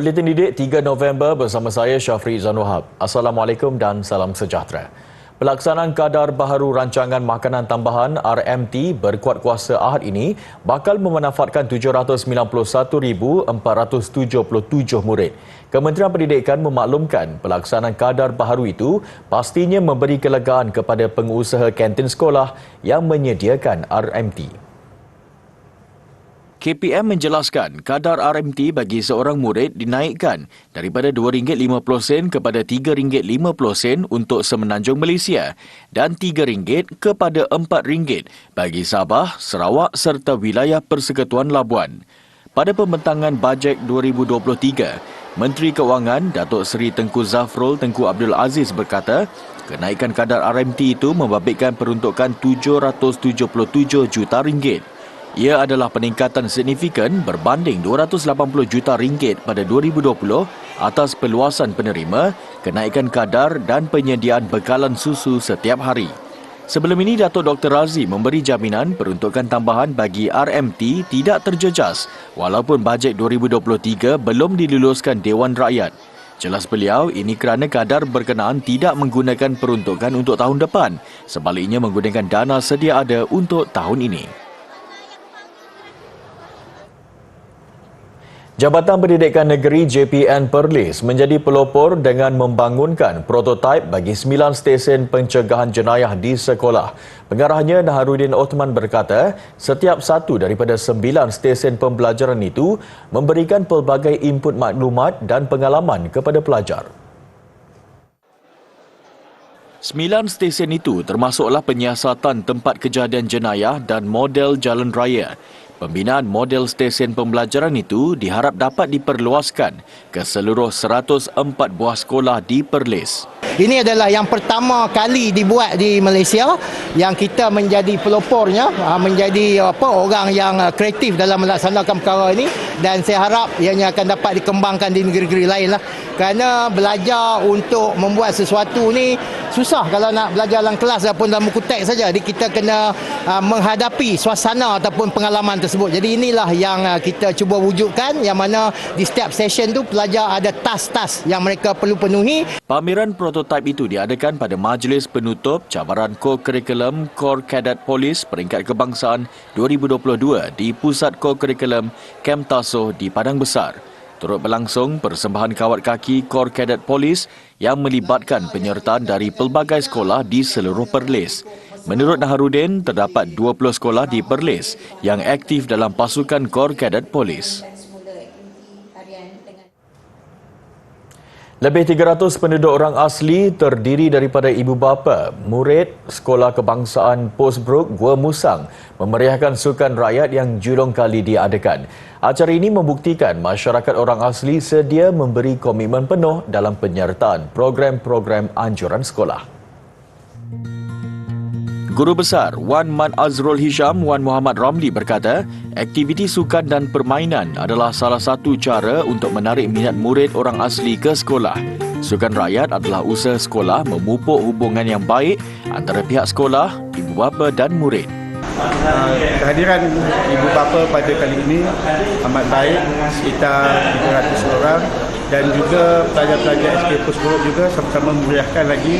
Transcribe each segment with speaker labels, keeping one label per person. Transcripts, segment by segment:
Speaker 1: Buletin Didik 3 November bersama saya Syafri Izan Wahab. Assalamualaikum dan salam sejahtera. Pelaksanaan kadar baharu rancangan makanan tambahan RMT berkuat kuasa Ahad ini bakal memanfaatkan 791,477 murid. Kementerian Pendidikan memaklumkan pelaksanaan kadar baharu itu pastinya memberi kelegaan kepada pengusaha kantin sekolah yang menyediakan RMT. KPM menjelaskan kadar RMT bagi seorang murid dinaikkan daripada RM2.50 kepada RM3.50 untuk Semenanjung Malaysia dan RM3 kepada RM4 bagi Sabah, Sarawak serta wilayah Persekutuan Labuan. Pada pembentangan bajet 2023, Menteri Keuangan Datuk Seri Tengku Zafrul Tengku Abdul Aziz berkata, kenaikan kadar RMT itu membabitkan peruntukan RM777 juta. Ia adalah peningkatan signifikan berbanding RM280 juta pada 2020 atas peluasan penerima, kenaikan kadar dan penyediaan bekalan susu setiap hari. Sebelum ini, Datuk Dr. Razi memberi jaminan peruntukan tambahan bagi RMT tidak terjejas walaupun bajet 2023 belum diluluskan Dewan Rakyat. Jelas beliau, ini kerana kadar berkenaan tidak menggunakan peruntukan untuk tahun depan, sebaliknya menggunakan dana sedia ada untuk tahun ini. Jabatan Pendidikan Negeri JPN Perlis menjadi pelopor dengan membangunkan prototipe bagi 9 stesen pencegahan jenayah di sekolah. Pengarahnya Naharuddin Othman berkata, setiap satu daripada 9 stesen pembelajaran itu memberikan pelbagai input maklumat dan pengalaman kepada pelajar. 9 stesen itu termasuklah penyiasatan tempat kejadian jenayah dan model jalan raya. Pembinaan model stesen pembelajaran itu diharap dapat diperluaskan ke seluruh 104 buah sekolah di Perlis.
Speaker 2: Ini adalah yang pertama kali dibuat di Malaysia yang kita menjadi pelopornya, menjadi orang yang kreatif dalam melaksanakan perkara ini, dan saya harap ianya akan dapat dikembangkan di negeri-negeri lain lah. Kerana belajar untuk membuat sesuatu ni susah kalau nak belajar dalam kelas ataupun dalam buku teks saja. Jadi kita kena menghadapi suasana ataupun pengalaman tersebut. Jadi inilah yang kita cuba wujudkan, yang mana di setiap session tu pelajar ada task-task yang mereka perlu penuhi.
Speaker 1: Pameran prototipe itu diadakan pada majlis penutup cabaran ko-kurikulum Kor Kadet Polis Peringkat Kebangsaan 2022 di Pusat Ko-Kurikulum Kem Tasuh di Padang Besar. Turut berlangsung persembahan kawat kaki Kor Kadet Polis yang melibatkan penyertaan dari pelbagai sekolah di seluruh Perlis. Menurut Naharuddin, terdapat 20 sekolah di Perlis yang aktif dalam pasukan Kor Kadet Polis. Lebih 300 penduduk orang asli terdiri daripada ibu bapa, murid Sekolah Kebangsaan Postbrook Gua Musang memeriahkan sukan rakyat yang julung kali diadakan. Acara ini membuktikan masyarakat orang asli sedia memberi komitmen penuh dalam penyertaan program-program anjuran sekolah. Guru Besar Wan Man Azrul Hisham Wan Muhammad Ramli berkata, aktiviti sukan dan permainan adalah salah satu cara untuk menarik minat murid orang asli ke sekolah. Sukan rakyat adalah usaha sekolah memupuk hubungan yang baik antara pihak sekolah, ibu bapa dan murid.
Speaker 3: Kehadiran ibu bapa pada kali ini amat baik, sekitar 300 orang, dan juga pelajar-pelajar SK Postbrook juga sama-sama memeriahkan lagi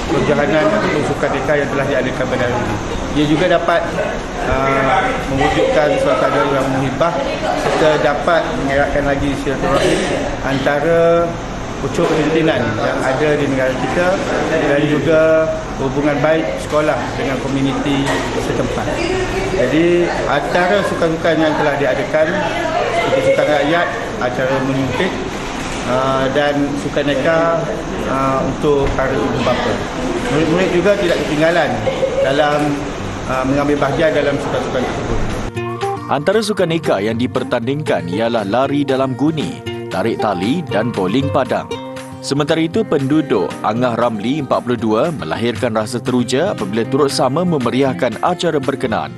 Speaker 3: perjalanan ataupun sukadeka yang telah diadakan pada hari ini. Ia juga dapat mewujudkan suasana yang muhibah serta dapat mengeratkan lagi silaturahim antara pucuk pimpinan yang ada di negara kita dan juga hubungan baik sekolah dengan komuniti setempat. Jadi antara sukan-sukan yang telah diadakan seperti sukan rakyat, acara menyuntik dan sukaneka untuk para ibu bapa. Murid-murid juga tidak ketinggalan dalam mengambil bahagian dalam sukan-sukan tersebut.
Speaker 1: Antara sukaneka yang dipertandingkan ialah lari dalam guni, tarik tali dan bowling padang. Sementara itu, penduduk Angah Ramli 42 melahirkan rasa teruja apabila turut sama memeriahkan acara berkenaan.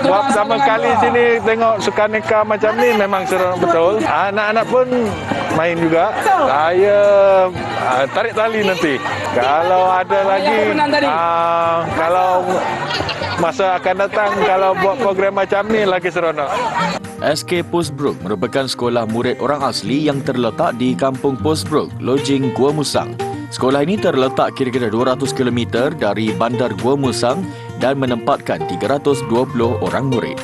Speaker 4: Buat pertama kali sini tengok sukaneka macam ni memang seronok betul. Anak-anak pun main juga. Saya tarik tali nanti. Kalau ada lagi, kalau masa akan datang, kalau buat program macam ni lagi seronok.
Speaker 1: SK Postbrook merupakan sekolah murid orang asli yang terletak di Kampung Postbrook, Lojing, Gua Musang. Sekolah ini terletak kira-kira 200 km dari Bandar Gua Musang dan menempatkan 320 orang murid.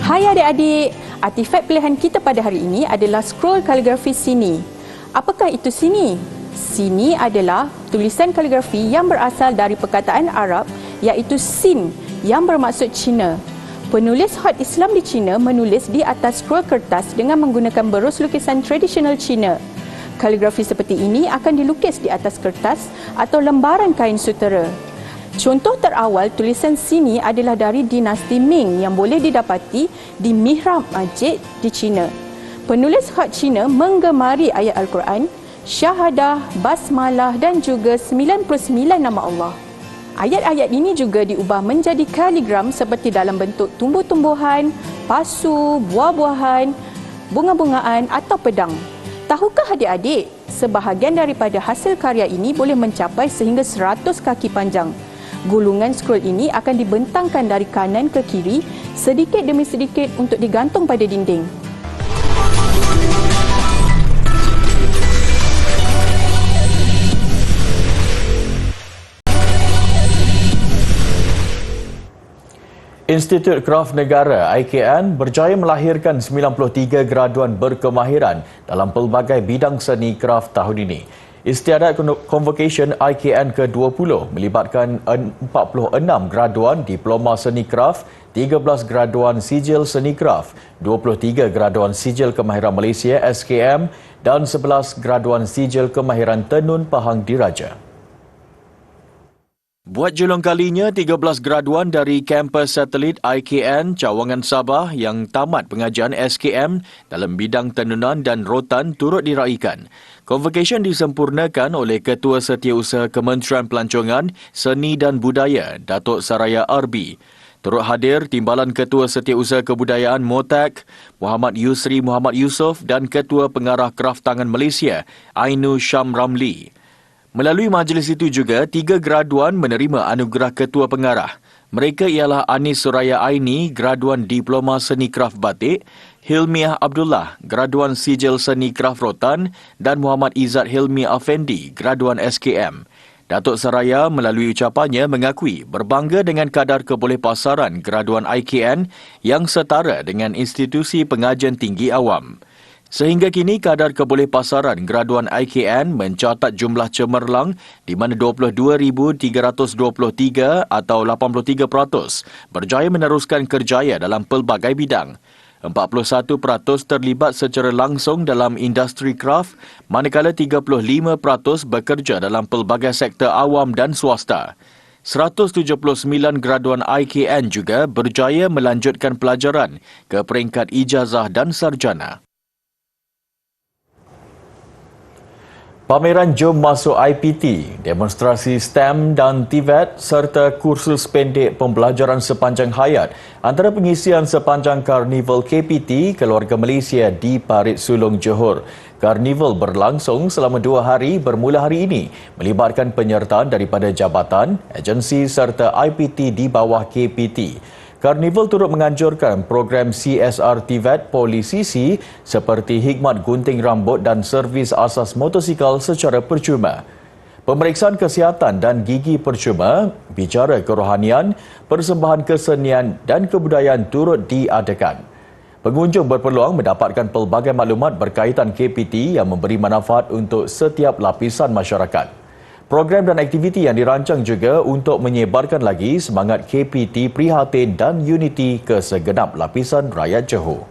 Speaker 5: Hai adik-adik, artifak pilihan kita pada hari ini adalah scroll kaligrafi Sini. Apakah itu Sini? Sini adalah tulisan kaligrafi yang berasal dari perkataan Arab iaitu Sin yang bermaksud Cina. Penulis hot Islam di China menulis di atas scroll kertas dengan menggunakan berus lukisan tradisional Cina. Kaligrafi seperti ini akan dilukis di atas kertas atau lembaran kain sutera. Contoh terawal tulisan Sini adalah dari dinasti Ming yang boleh didapati di mihrab masjid di China. Penulis hot China menggemari ayat Al-Quran, syahadah, basmalah dan juga 99 nama Allah. Ayat-ayat ini juga diubah menjadi kaligram seperti dalam bentuk tumbuh-tumbuhan, pasu, buah-buahan, bunga-bungaan atau pedang. Tahukah adik-adik, sebahagian daripada hasil karya ini boleh mencapai sehingga 100 kaki panjang. Gulungan scroll ini akan dibentangkan dari kanan ke kiri sedikit demi sedikit untuk digantung pada dinding.
Speaker 1: Institut Kraf Negara IKN berjaya melahirkan 93 graduan berkemahiran dalam pelbagai bidang seni kraf tahun ini. Istiadat Convocation IKN ke-20 melibatkan 46 graduan Diploma Seni Kraf, 13 graduan Sijil Seni Kraf, 23 graduan Sijil Kemahiran Malaysia SKM dan 11 graduan Sijil Kemahiran Tenun Pahang Diraja. Buat julung kalinya, 13 graduan dari kampus satelit IKN Cawangan Sabah yang tamat pengajian SKM dalam bidang tenunan dan rotan turut diraikan. Convocation disempurnakan oleh Ketua Setiausaha Kementerian Pelancongan, Seni dan Budaya, Datuk Saraya Arbi. Turut hadir Timbalan Ketua Setiausaha Kebudayaan MOTAK, Muhammad Yusri Muhammad Yusof dan Ketua Pengarah Kraf Tangan Malaysia, Ainu Syam Ramli. Melalui majlis itu juga, 3 graduan menerima anugerah Ketua Pengarah. Mereka ialah Anis Suraya Aini, graduan Diploma Seni Kraf Batik, Hilmiah Abdullah, graduan Sijil Seni Kraf Rotan dan Muhammad Izzat Hilmi Afendi, graduan SKM. Datuk Saraya melalui ucapannya mengakui berbangga dengan kadar kebolehpasaran graduan IKN yang setara dengan institusi pengajian tinggi awam. Sehingga kini, kadar kebolehpasaran graduan IKN mencatat jumlah cemerlang di mana 22,323 atau 83% berjaya meneruskan kerjaya dalam pelbagai bidang. 41% terlibat secara langsung dalam industri kraf, manakala 35% bekerja dalam pelbagai sektor awam dan swasta. 179 graduan IKN juga berjaya melanjutkan pelajaran ke peringkat ijazah dan sarjana. Pameran Jom Masuk IPT, demonstrasi STEM dan TVET serta kursus pendek pembelajaran sepanjang hayat antara pengisian sepanjang Karnival KPT Keluarga Malaysia di Parit Sulong, Johor. Karnival berlangsung selama 2 hari bermula hari ini, melibatkan penyertaan daripada jabatan, agensi serta IPT di bawah KPT. Karnival turut menganjurkan program CSR TVET Polisi seperti khidmat gunting rambut dan servis asas motosikal secara percuma. Pemeriksaan kesihatan dan gigi percuma, bicara kerohanian, persembahan kesenian dan kebudayaan turut diadakan. Pengunjung berpeluang mendapatkan pelbagai maklumat berkaitan KPT yang memberi manfaat untuk setiap lapisan masyarakat. Program dan aktiviti yang dirancang juga untuk menyebarkan lagi semangat KPT prihatin dan uniti ke segenap lapisan rakyat Johor.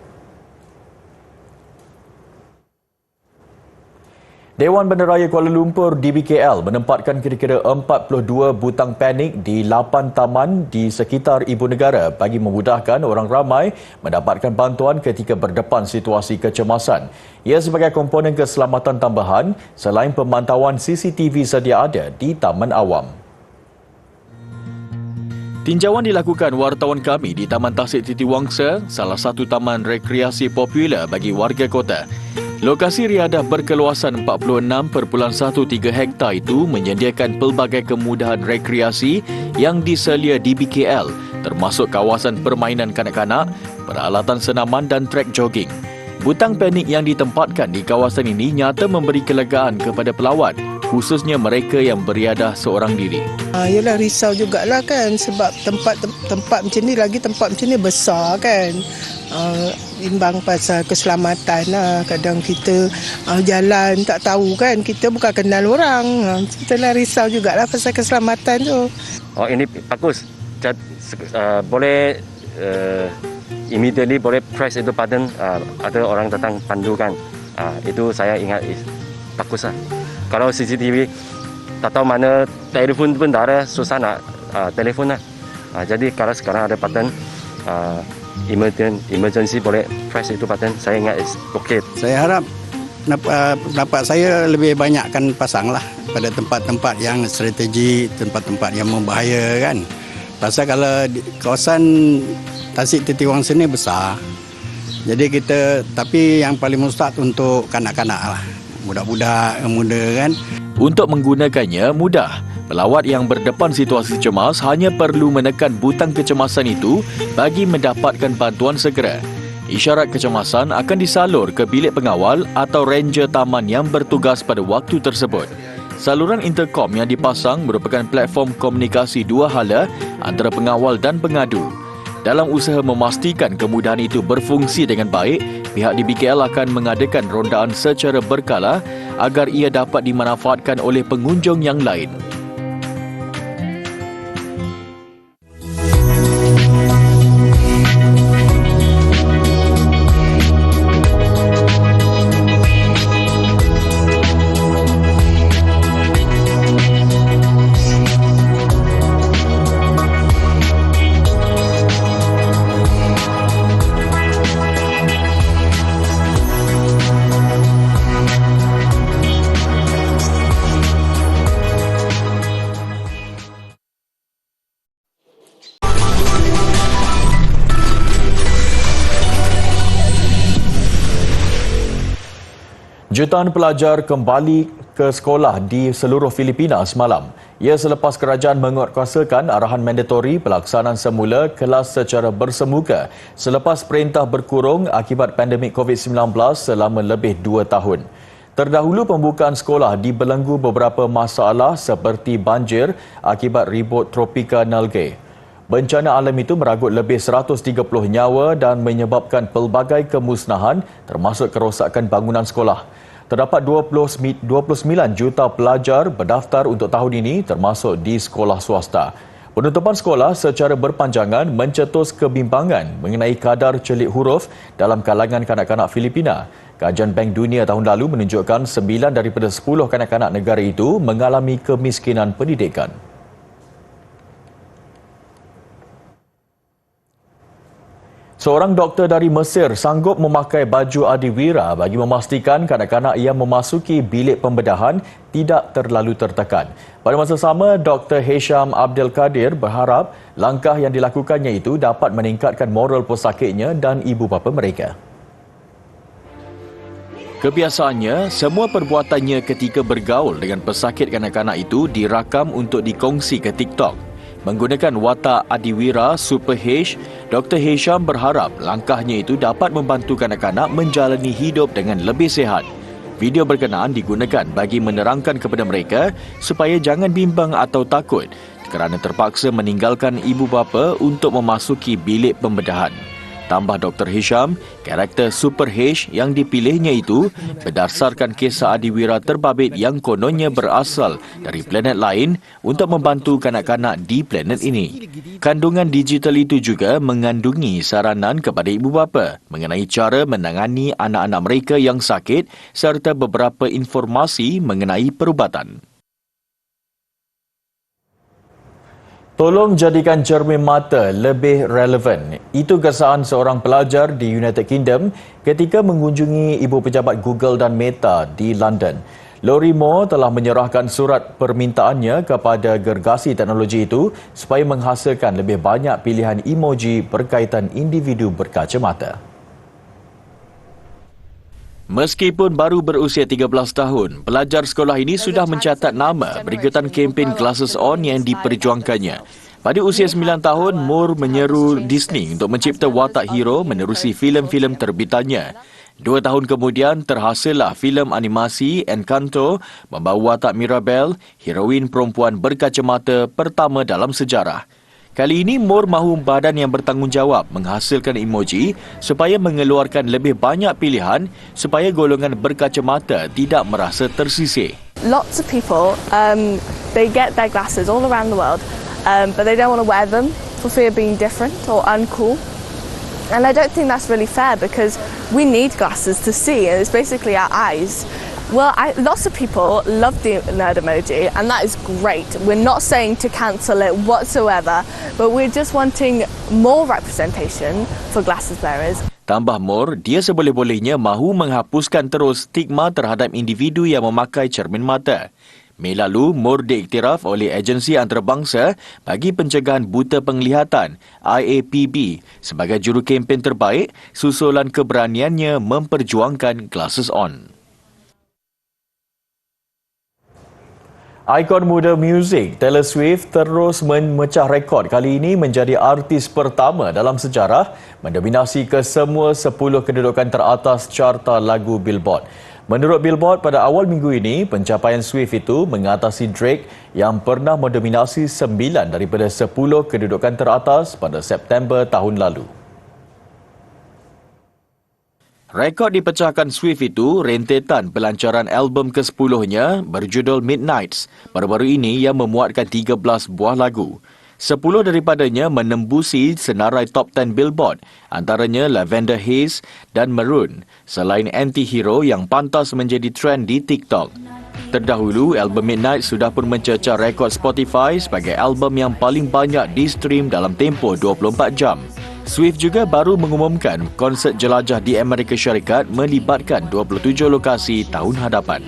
Speaker 1: Dewan Bandaraya Kuala Lumpur DBKL menempatkan kira-kira 42 butang panik di 8 taman di sekitar ibu negara bagi memudahkan orang ramai mendapatkan bantuan ketika berdepan situasi kecemasan. Ia sebagai komponen keselamatan tambahan selain pemantauan CCTV sedia ada di taman awam. Tinjauan dilakukan wartawan kami di Taman Tasik Titiwangsa, salah satu taman rekreasi popular bagi warga kota. Lokasi riadah berkeluasan 46.13 hektar itu menyediakan pelbagai kemudahan rekreasi yang diselia di BKL, termasuk kawasan permainan kanak-kanak, peralatan senaman dan trek jogging. Butang panik yang ditempatkan di kawasan ini nyata memberi kelegaan kepada pelawat, khususnya mereka yang beriadah seorang diri.
Speaker 6: Yelah, risau jugalah kan, sebab tempat macam ni, lagi tempat macam ni besar kan. Imbang pasal keselamatan lah. Kadang kita jalan tak tahu kan, kita bukan kenal orang. Kita lah risau jugalah pasal keselamatan tu.
Speaker 7: Oh, ini bagus. Boleh immediately boleh press itu button, ada orang datang pandukan. Itu saya ingat bagus lah. Kalau CCTV tak tahu mana, telefon pun tak ada, susah nak telefon lah. Jadi kalau sekarang ada button emergency boleh press itu button, saya ingat is okay.
Speaker 8: Saya harap pendapat saya lebih banyakkan pasang lah pada tempat-tempat yang strategi, tempat-tempat yang membahaya kan. Pasal kalau kawasan Tasik Titiwang sini besar, jadi tapi yang paling mustahak untuk kanak-kanak lah, budak-budak yang muda kan.
Speaker 1: Untuk menggunakannya mudah. Pelawat yang berdepan situasi cemas hanya perlu menekan butang kecemasan itu bagi mendapatkan bantuan segera. Isyarat kecemasan akan disalur ke bilik pengawal atau ranger taman yang bertugas pada waktu tersebut. Saluran interkom yang dipasang merupakan platform komunikasi dua hala antara pengawal dan pengadu. Dalam usaha memastikan kemudahan itu berfungsi dengan baik, pihak di BKL akan mengadakan rondaan secara berkala agar ia dapat dimanfaatkan oleh pengunjung yang lain. Jutaan pelajar kembali ke sekolah di seluruh Filipina semalam. Ia selepas kerajaan menguatkuasakan arahan mandatori pelaksanaan semula kelas secara bersemuka selepas perintah berkurung akibat pandemik COVID-19 selama lebih 2 tahun. Terdahulu pembukaan sekolah dibelenggu beberapa masalah seperti banjir akibat ribut tropika Nalgae. Bencana alam itu meragut lebih 130 nyawa dan menyebabkan pelbagai kemusnahan termasuk kerosakan bangunan sekolah. Terdapat 29 juta pelajar berdaftar untuk tahun ini termasuk di sekolah swasta. Penutupan sekolah secara berpanjangan mencetus kebimbangan mengenai kadar celik huruf dalam kalangan kanak-kanak Filipina. Kajian Bank Dunia tahun lalu menunjukkan 9 daripada 10 kanak-kanak negara itu mengalami kemiskinan pendidikan. Seorang doktor dari Mesir sanggup memakai baju adiwira bagi memastikan kanak-kanak yang memasuki bilik pembedahan tidak terlalu tertekan. Pada masa sama, Dr. Hisham Abdul Qadir berharap langkah yang dilakukannya itu dapat meningkatkan moral pesakitnya dan ibu bapa mereka. Kebiasaannya, semua perbuatannya ketika bergaul dengan pesakit kanak-kanak itu dirakam untuk dikongsi ke TikTok. Menggunakan watak adiwira Super H, Dr. Hisham berharap langkahnya itu dapat membantu kanak-kanak menjalani hidup dengan lebih sihat. Video berkenaan digunakan bagi menerangkan kepada mereka supaya jangan bimbang atau takut kerana terpaksa meninggalkan ibu bapa untuk memasuki bilik pembedahan. Tambah Dr. Hisham, karakter Super H yang dipilihnya itu berdasarkan kisah adiwira terbabit yang kononnya berasal dari planet lain untuk membantu kanak-kanak di planet ini. Kandungan digital itu juga mengandungi saranan kepada ibu bapa mengenai cara menangani anak-anak mereka yang sakit serta beberapa informasi mengenai perubatan. Tolong jadikan cermin mata lebih relevan. Itu kesan seorang pelajar di United Kingdom ketika mengunjungi ibu pejabat Google dan Meta di London. Lori Moore telah menyerahkan surat permintaannya kepada gergasi teknologi itu supaya menghasilkan lebih banyak pilihan emoji berkaitan individu berkacamata. Meskipun baru berusia 13 tahun, pelajar sekolah ini sudah mencatat nama berikutan kempen Glasses On yang diperjuangkannya. Pada usia 9 tahun, Moore menyeru Disney untuk mencipta watak hero menerusi filem-filem terbitannya. 2 tahun kemudian, terhasillah filem animasi Encanto membawa watak Mirabel, heroin perempuan berkacamata pertama dalam sejarah. Kali ini, Moore mahu badan yang bertanggungjawab menghasilkan emoji supaya mengeluarkan lebih banyak pilihan supaya golongan berkacamata tidak merasa tersisih.
Speaker 9: Lots of people, they get their glasses all around the world, but they don't want to wear them for fear of being different or uncool. And I don't think that's really fair because we need glasses to see, and it's basically our eyes. Well, lots of people love the nerd emoji, and that is great. We're not saying to cancel it whatsoever, but we're just wanting more representation for glasses wearers.
Speaker 1: Tambah Moore, dia seboleh-bolehnya mahu menghapuskan terus stigma terhadap individu yang memakai cermin mata. Mei lalu, Moore diiktiraf oleh Agensi Antarabangsa bagi Pencegahan Buta Penglihatan IAPB sebagai juru kempen terbaik susulan keberaniannya memperjuangkan Glasses On. Ikon muda muzik Taylor Swift terus memecah rekod, kali ini menjadi artis pertama dalam sejarah mendominasi kesemua 10 kedudukan teratas carta lagu Billboard. Menurut Billboard, pada awal minggu ini, pencapaian Swift itu mengatasi Drake yang pernah mendominasi 9 daripada 10 kedudukan teratas pada September tahun lalu. Rekod dipecahkan Swift itu rentetan pelancaran album ke-10-nya berjudul Midnights. Baru-baru ini ia memuatkan 13 buah lagu. 10 daripadanya menembusi senarai top 10 Billboard, antaranya Lavender Haze dan Maroon, selain Anti-Hero yang pantas menjadi trend di TikTok. Terdahulu, album Midnight sudah pun mencecah rekod Spotify sebagai album yang paling banyak di-stream dalam tempoh 24 jam. Swift juga baru mengumumkan konsert jelajah di Amerika Syarikat melibatkan 27 lokasi tahun hadapan.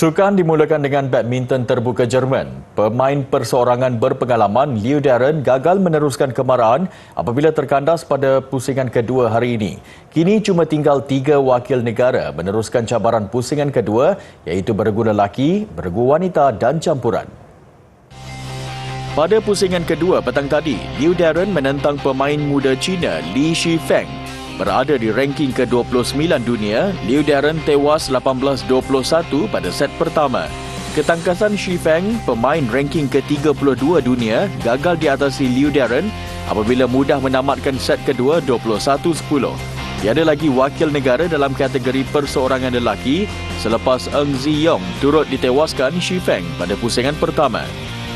Speaker 1: Sukan dimulakan dengan badminton terbuka Jerman. Pemain perseorangan berpengalaman Liu Darren gagal meneruskan kemarahan apabila terkandas pada pusingan kedua hari ini. Kini cuma tinggal 3 wakil negara meneruskan cabaran pusingan kedua, iaitu beregu lelaki, beregu wanita dan campuran. Pada pusingan kedua petang tadi, Liu Darren menentang pemain muda Cina Li Shifeng. Berada di ranking ke-29 dunia, Liu Darren tewas 18-21 pada set pertama. Ketangkasan Shifeng, pemain ranking ke-32 dunia, gagal diatasi Liu Darren apabila mudah menamatkan set kedua 21-10. Tiada lagi wakil negara dalam kategori perseorangan lelaki selepas Eng Ziyong turut ditewaskan Shifeng pada pusingan pertama.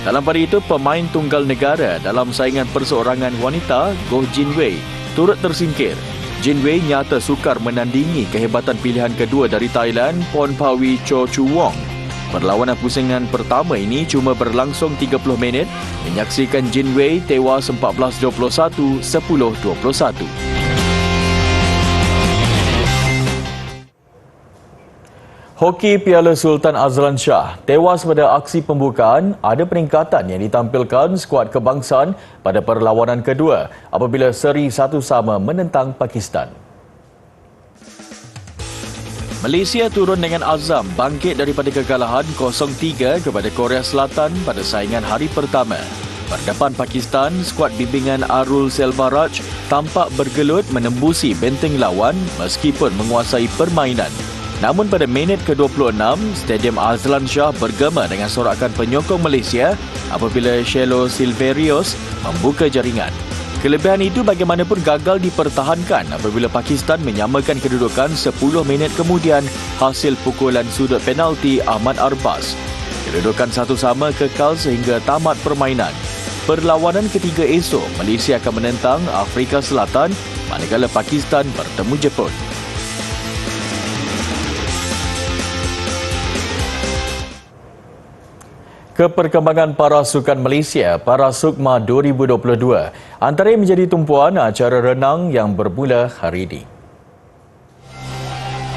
Speaker 1: Dalam pada itu, pemain tunggal negara dalam saingan perseorangan wanita, Goh Jin Wei, turut tersingkir. Jin Wei nyata sukar menandingi kehebatan pilihan kedua dari Thailand, Pornpawi Chochuwong. Perlawanan pusingan pertama ini cuma berlangsung 30 minit, menyaksikan Jin Wei tewas 14-21, 10-21. Hoki Piala Sultan Azlan Shah tewas pada aksi pembukaan, ada peningkatan yang ditampilkan skuad kebangsaan pada perlawanan kedua apabila seri 1-1 menentang Pakistan. Malaysia turun dengan azam bangkit daripada kekalahan 0-3 kepada Korea Selatan pada saingan hari pertama. Berdepan Pakistan, skuad bimbingan Arul Selvaraj tampak bergelut menembusi benteng lawan meskipun menguasai permainan. Namun pada minit ke-26, Stadium Azlan Shah bergema dengan sorakan penyokong Malaysia apabila Shelo Silverius membuka jaringan. Kelebihan itu bagaimanapun gagal dipertahankan apabila Pakistan menyamakan kedudukan 10 minit kemudian hasil pukulan sudut penalti Ahmad Arbas. Kedudukan satu sama kekal sehingga tamat permainan. Perlawanan ketiga esok, Malaysia akan menentang Afrika Selatan manakala Pakistan bertemu Jepun. Keperkembangan para sukan Malaysia Parasukma 2022 antara yang menjadi tumpuan acara renang yang bermula hari ini.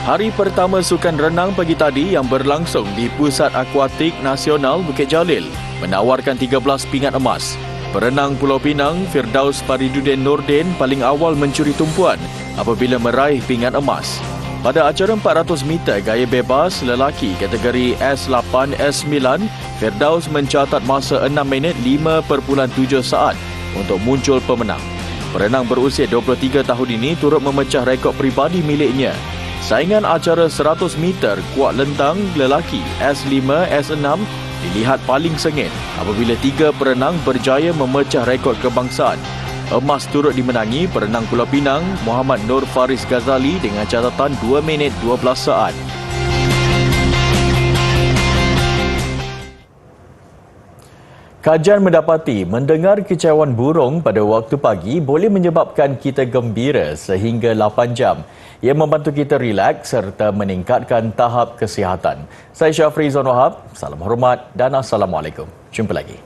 Speaker 1: Hari pertama sukan renang pagi tadi yang berlangsung di Pusat Akuatik Nasional Bukit Jalil menawarkan 13 pingat emas. Perenang Pulau Pinang Firdaus Faridudin Nordin paling awal mencuri tumpuan apabila meraih pingat emas. Pada acara 400 meter gaya bebas lelaki kategori S8 S9, Firdaus mencatat masa 6 minit 5.7 saat untuk muncul pemenang. Perenang berusia 23 tahun ini turut memecah rekod peribadi miliknya. Saingan acara 100 meter kuat lentang lelaki S5 S6 dilihat paling sengit apabila 3 perenang berjaya memecah rekod kebangsaan. Emas turut dimenangi perenang Pulau Pinang Muhammad Nur Faris Ghazali dengan catatan 2 minit 12 saat. Kajian mendapati mendengar kicauan burung pada waktu pagi boleh menyebabkan kita gembira sehingga 8 jam. Ia membantu kita rileks serta meningkatkan tahap kesihatan. Saya Syafri Zon Wahab, salam hormat dan Assalamualaikum. Jumpa lagi.